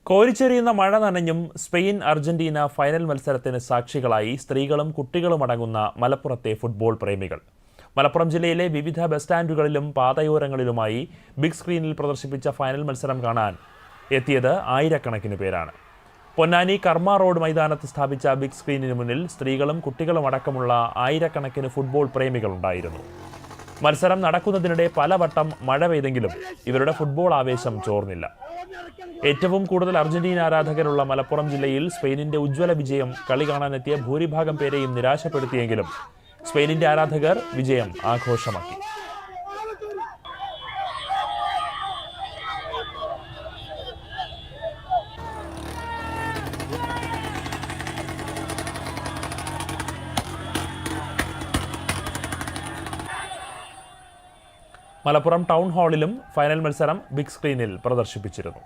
കോരിച്ചൊരിയുന്ന മഴ നനഞ്ഞും Spain Argentina final മത്സരത്തിന് സാക്ഷികളായി സ്ത്രീകളും കുട്ടികളും അടങ്ങുന്ന മലപ്പുറത്തെ ഫുട്ബോൾ പ്രേമികൾ. മലപ്പുറം ജില്ലയിലെ വിവിധ ബസ് സ്റ്റാൻഡുകളിലും പാതയോരങ്ങളിലുമായി ബിഗ് സ്ക്രീനിൽ പ്രദർശിപ്പിച്ച ഫൈനൽ മത്സരം കാണാൻ എത്തിയത് ആയിരക്കണക്കിന് പേരാണ്. പൊന്നാനി കർമ്മ റോഡ് മൈതാനത്ത് സ്ഥാപിച്ച ബിഗ് സ്ക്രീനിന് മുന്നിൽ സ്ത്രീകളും കുട്ടികളും അടക്കമുള്ള ആയിരക്കണക്കിന് ഫുട്ബോൾ പ്രേമികളുണ്ടായിരുന്നു. മത്സരം നടക്കുന്നതിനിടെ പലവട്ടം മഴ പെയ്തെങ്കിലും ഇവരുടെ ഫുട്ബോൾ ആവേശം ചോർന്നില്ല. ഏറ്റവും കൂടുതൽ അർജന്റീന ആരാധകരുള്ള മലപ്പുറം ജില്ലയിൽ സ്പെയിനിന്റെ ഉജ്ജ്വല വിജയം കളി കാണാനെത്തിയ ഭൂരിഭാഗം പേരെയും നിരാശപ്പെടുത്തിയെങ്കിലും സ്പെയിനിന്റെ ആരാധകർ വിജയം ആഘോഷമാക്കി. മലപ്പുറം ടൗൺ ഹാളിലും ഫൈനൽ മത്സരം ബിഗ് സ്ക്രീനിൽ പ്രദർശിപ്പിച്ചിരുന്നു.